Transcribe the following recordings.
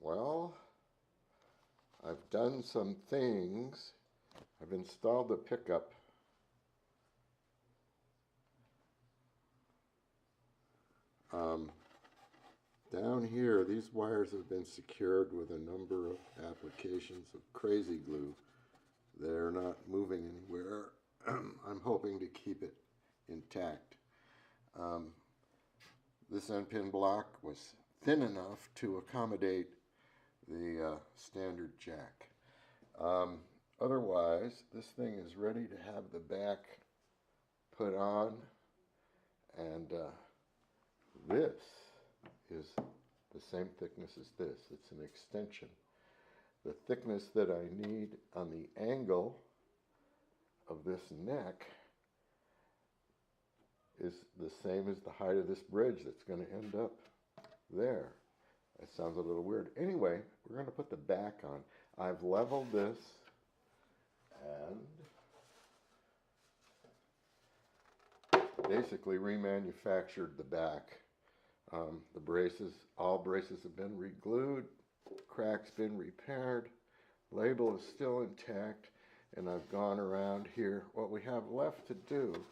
Well, I've done some things. I've installed the pickup. Down here, these wires have been secured with a number of applications of crazy glue. They're not moving anywhere. I'm hoping to keep it intact. This end pin block was thin enough to accommodate the standard jack. Otherwise, this thing is ready to have the back put on, and this is the same thickness as this. It's an extension. The thickness that I need on the angle of this neck is the same as the height of this bridge that's going to end up there. That sounds a little weird. Anyway, we're going to put the back on. I've leveled this and basically remanufactured the back. The braces, all braces have been re-glued, crack's been repaired, label is still intact, and I've gone around here. What we have left to do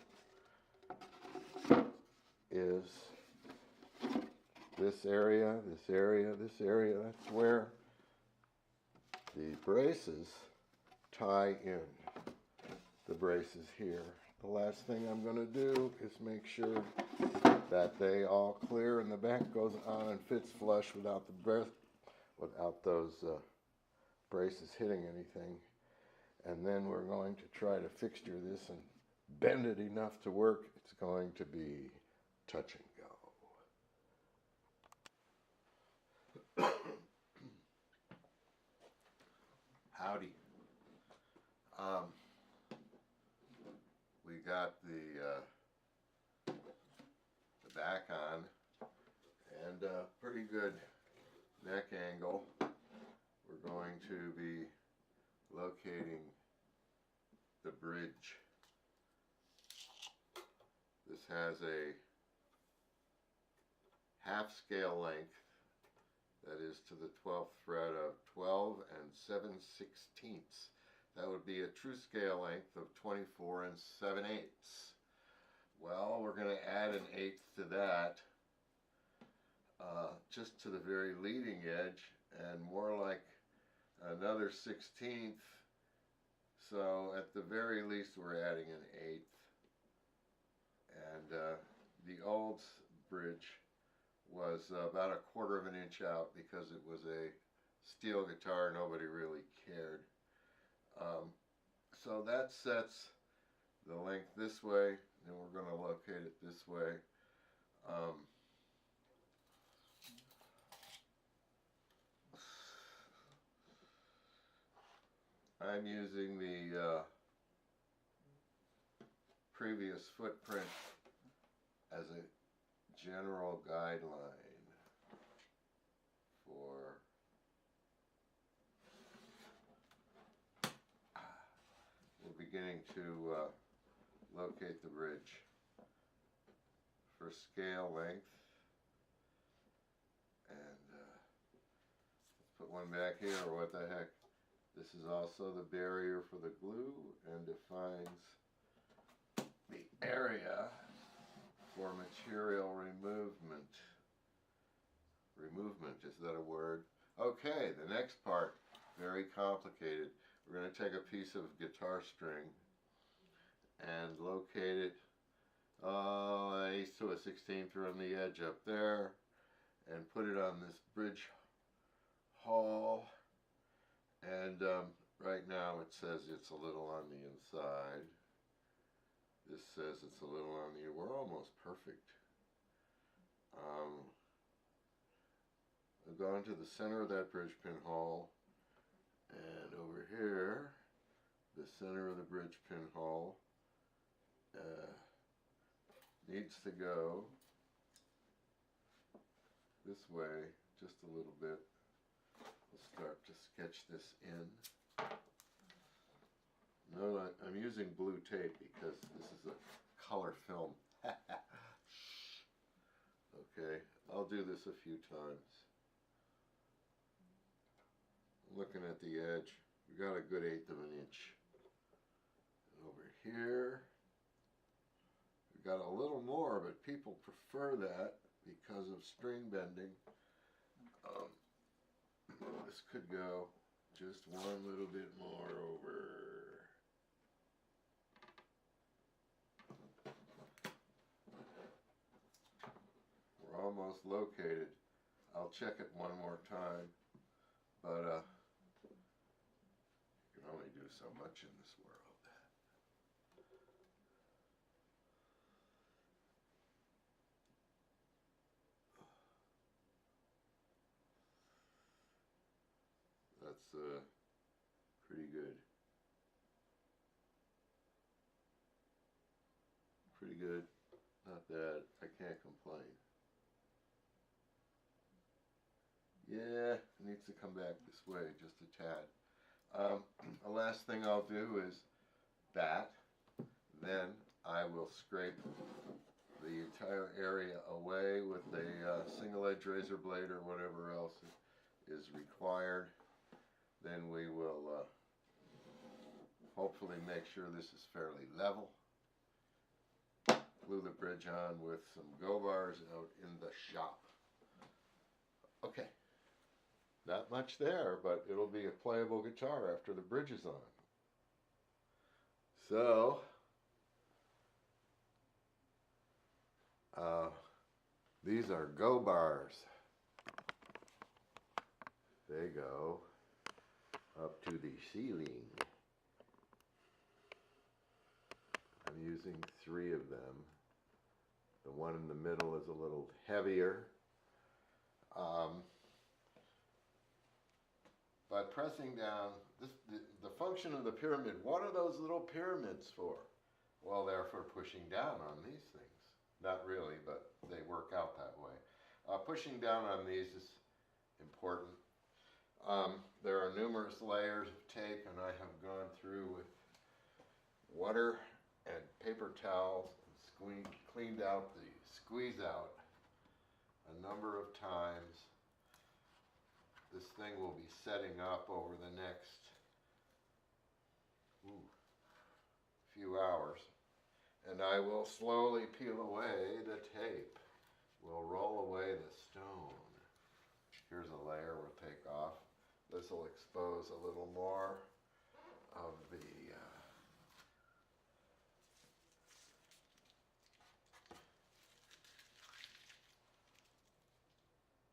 is this area, this area, this area. That's where the braces tie in. The braces here. The last thing I'm going to do is make sure that they all clear and the back goes on and fits flush without those braces hitting anything. And then we're going to try to fixture this and bend it enough to work. It's going to be touch and go. Howdy. We got the back on and pretty good neck angle. We're going to be locating the bridge. This has a half scale length, that is to the 12th fret, of 12 7/16. That would be a true scale length of 24 7/8. Well, we're going to add an eighth to that, just to the very leading edge, and more like another 16th. So at the very least we're adding an eighth. And the old bridge was about a quarter of an inch out because it was a steel guitar. Nobody really cared. So that sets the length this way, and we're going to locate it this way. I'm using the previous footprint as a general guideline for we're beginning to locate the bridge for scale length, and let's put one back here, or what the heck. This is also the barrier for the glue and defines the area for material removement. Removement, is that a word? Okay, the next part, very complicated. We're going to take a piece of guitar string and locate it an eighth to a 16th on the edge up there, and put it on this bridge hole. And right now it says it's a little on the inside. This says it's a little on the, we're almost perfect. I've gone to the center of that bridge pin hole, and over here, the center of the bridge pin hole needs to go this way just a little bit. We'll start to sketch this in. No, I'm using blue tape because this is a color film. Okay, I'll do this a few times. looking at the edge. We got a good 1/8 of an inch. And over here, we got a little more, but people prefer that because of string bending. This could go just one little bit more over. We're almost located. I'll check it one more time, but you can only do so much in this world. That's pretty good. Pretty good. Not bad. I can't complain. Yeah, it needs to come back this way just a tad. The last thing I'll do is that. Then I will scrape the entire area away with a single edge razor blade or whatever else is required. Then we will hopefully make sure this is fairly level. Glue the bridge on with some go bars out in the shop. Okay, not much there, but it'll be a playable guitar after the bridge is on. So, these are go bars. They go up to the ceiling. I'm using 3 of them. The one in the middle is a little heavier. By pressing down, the function of the pyramid, what are those little pyramids for? Well, they're for pushing down on these things. Not really, but they work out that way. Pushing down on these is important. There are numerous layers of tape, and I have gone through with water and paper towels and cleaned out the squeeze out a number of times. This thing will be setting up over the next few hours, and I will slowly peel away the tape. We'll roll away the stone. Here's a layer we'll take off. This will expose a little more of the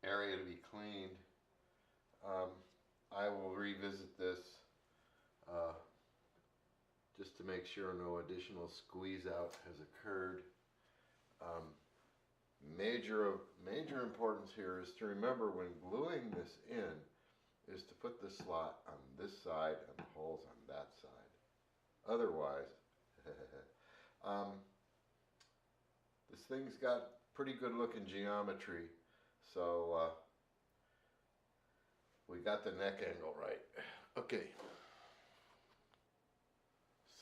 area to be cleaned. I will revisit this just to make sure no additional squeeze out has occurred. Major importance here is to remember when gluing this in is to put the slot on this side and the holes on that side. Otherwise, this thing's got pretty good looking geometry, so we got the neck angle right. Okay.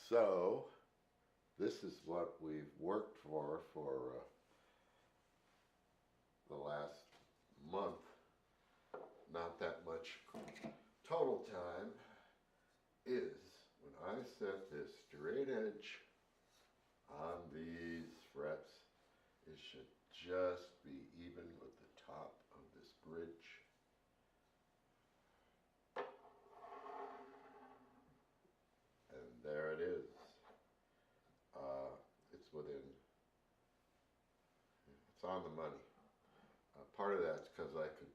So, this is what we've worked for the last month. Not that much total time. Is when I set this straight edge on these frets, it should just be even with the top of this bridge. And there it is. It's on the money. Part of that's because I could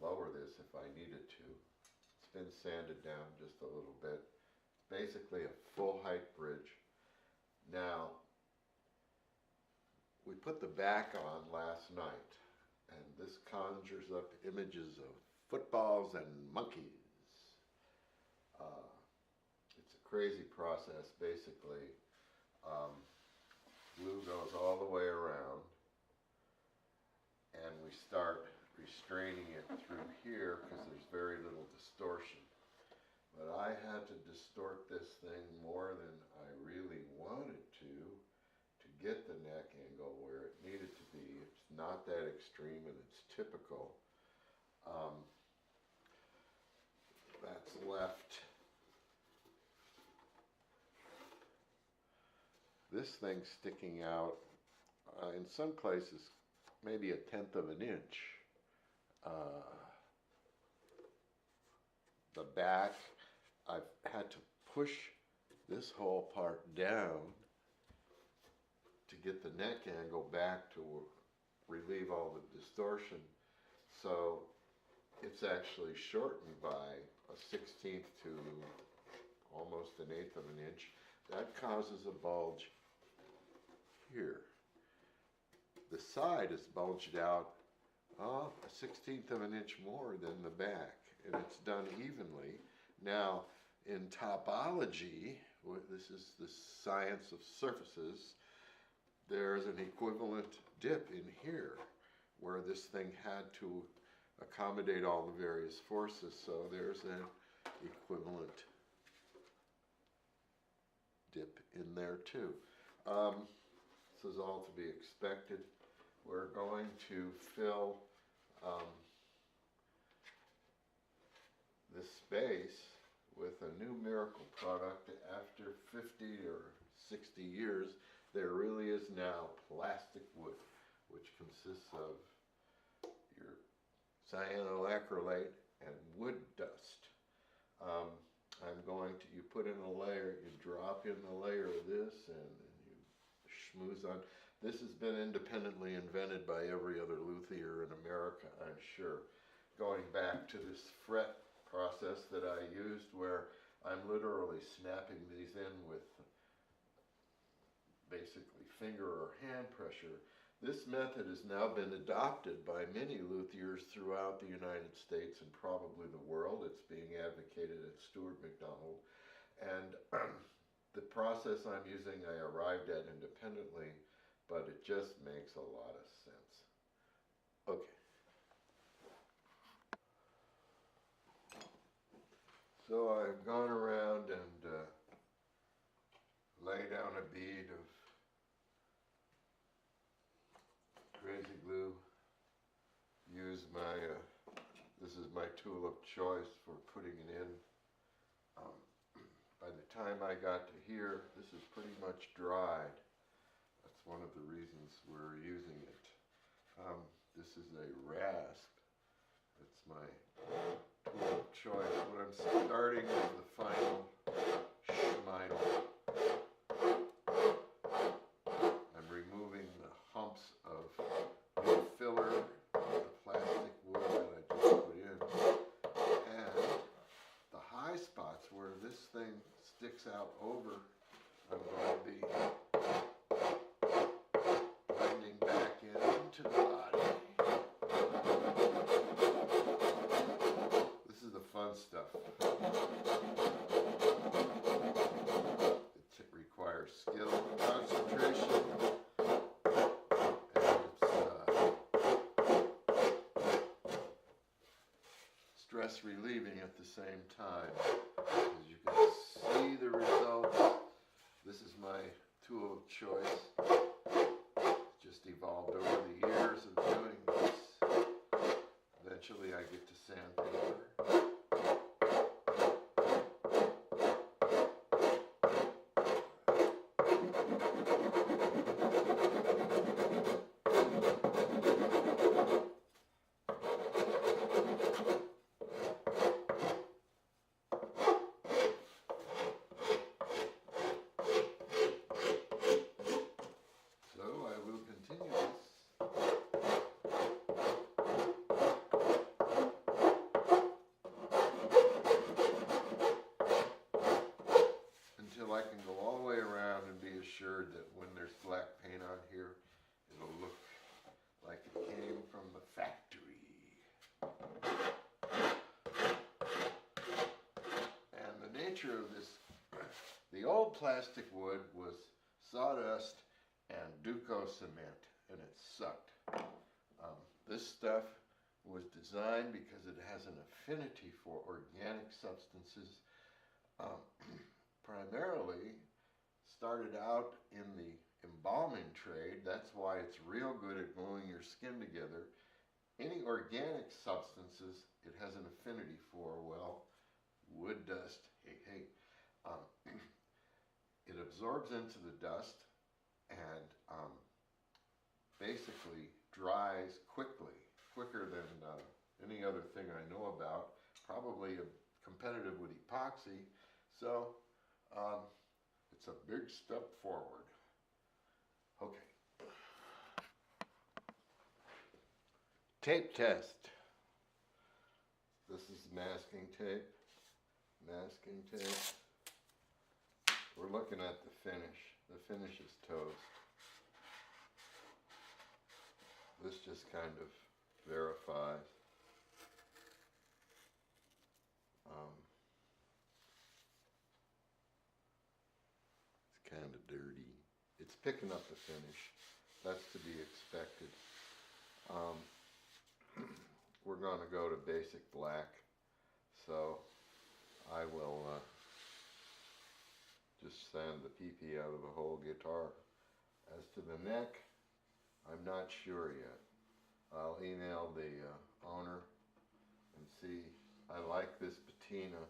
lower this if I needed to. It's been sanded down just a little bit. Basically a full height bridge. Now, we put the back on last night, and this conjures up images of footballs and monkeys. It's a crazy process, basically. Glue goes all the way around, and we start restraining it through here because there's very little distortion. But I had to distort this thing more than I really wanted to get the neck angle where it needed to be. It's not that extreme, and it's typical. left this thing sticking out in some places maybe 1/10 of an inch. The back, I've had to push this whole part down to get the neck angle back to relieve all the distortion. So it's actually shortened by a 1/16 to almost 1/8 of an inch. That causes a bulge here. The side is bulged out a 1/16 of an inch more than the back, and it's done evenly. Now, in topology, this is the science of surfaces, there's an equivalent dip in here where this thing had to accommodate all the various forces, so there's an equivalent dip in there too. This is all to be expected. We're going to fill this space with a new miracle product. After 50 or 60 years, there really is now plastic wood, which consists of your cyanoacrylate and wood dust. I'm going to, you put in a layer, you drop in a layer of this, and you schmooze on. This has been independently invented by every other luthier in America, I'm sure. Going back to this fret process that I used, where I'm literally snapping these in with basically finger or hand pressure. This method has now been adopted by many luthiers throughout the United States and probably the world. It's being advocated at Stuart McDonald. And the process I'm using I arrived at independently, but it just makes a lot of sense. Okay. So I've gone around and laid down a bead of crazy glue. Use my, this is my tool of choice for putting it in. By the time I got to here, this is pretty much dried. That's one of the reasons we're using it. This is a rasp. It's my tool of choice. What I'm starting is the final schmeidel. I'm removing the humps of the filler, the plastic wood that I just put in, and the high spots where this thing sticks out over, I'm going to be blending back into the body. This is the fun stuff. It requires skill and concentration, and it's stress relieving at the same time. As you can see the results, this is my tool of choice. It's just evolved over the years of doing this. Eventually I get to sandpaper. I can go all the way around and be assured that when there's black paint on here, it'll look like it came from the factory. And the nature of this, the old plastic wood was sawdust and Duco cement, and it sucked. This stuff was designed because it has an affinity for organic substances. Primarily started out in the embalming trade. That's why it's real good at gluing your skin together. Any organic substances it has an affinity for. Well, wood dust, hey, um, it absorbs into the dust and basically dries quicker than any other thing I know about, probably competitive with epoxy. So it's a big step forward. Okay. Tape test. This is masking tape. Masking tape. We're looking at the finish. The finish is toast. This just kind of verifies. It's kind of dirty. It's picking up the finish. That's to be expected. We're going to go to basic black, so I will just sand the PP out of the whole guitar. As to the neck, I'm not sure yet. I'll email the owner and see. I like this patina,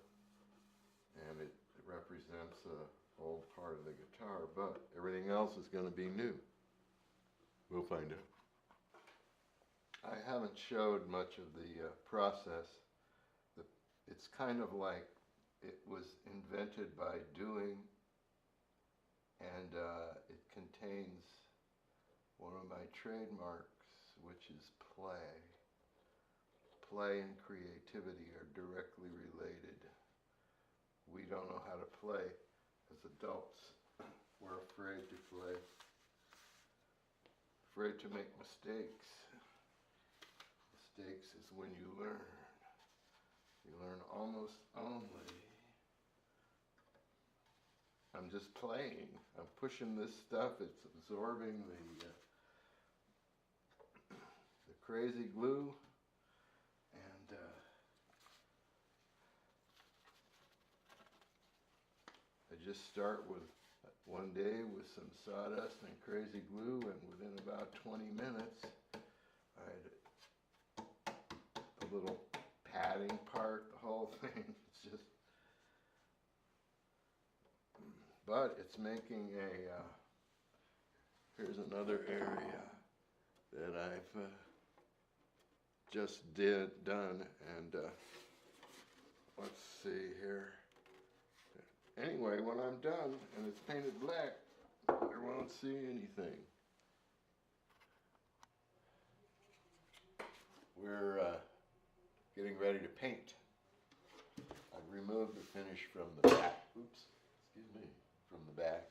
and it represents an old part of the guitar, but everything else is going to be new. We'll find out. I haven't showed much of the process. It's kind of like it was invented by doing, and it contains one of my trademarks, which is play. Play and creativity are directly related. We don't know how to play as adults. We're afraid to play. Afraid to make mistakes. Mistakes is when you learn. You learn almost only. I'm just playing. I'm pushing this stuff. It's absorbing the crazy glue. And I just start with one day with some sawdust and crazy glue, and within about 20 minutes, I had a little padding part, the whole thing. It's just, but it's making a, here's another area that I've just done, and let's see here. Anyway, when I'm done and it's painted black, you won't see anything. We're getting ready to paint. I've removed the finish from the back. Oops, excuse me, from the back.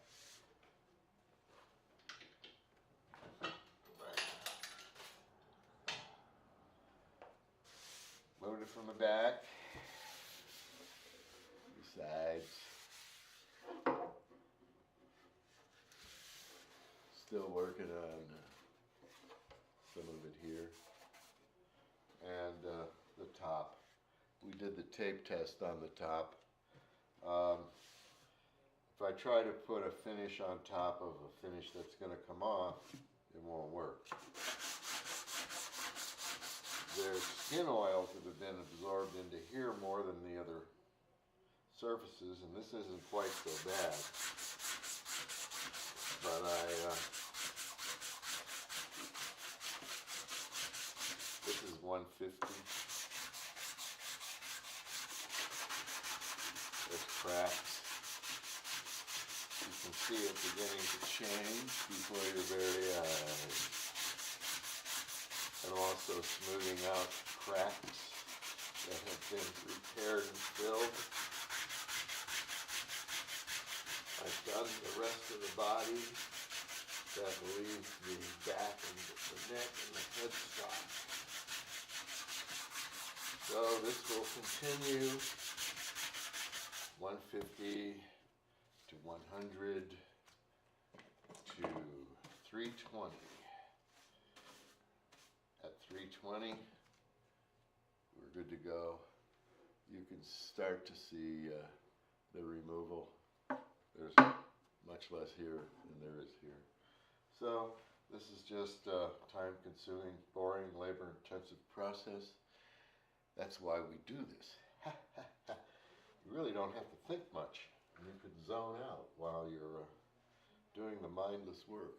Loaded from the back. The sides. Still working on some of it here. And the top. We did the tape test on the top. If I try to put a finish on top of a finish that's going to come off, it won't work. There's skin oils that have been absorbed into here more than the other surfaces, and this isn't quite so bad. But this is 150. There's cracks. You can see it beginning to change before your very eyes. And also smoothing out cracks that have been repaired and filled. I've done the rest of the body. That leaves the back and the neck and the headstock. So this will continue 150 to 100 to 320. At 320, we're good to go. You can start to see the removal. There's much less here than there is here. So this is just a time-consuming, boring, labor-intensive process. That's why we do this. really don't have to think much. You could zone out while you're doing the mindless work.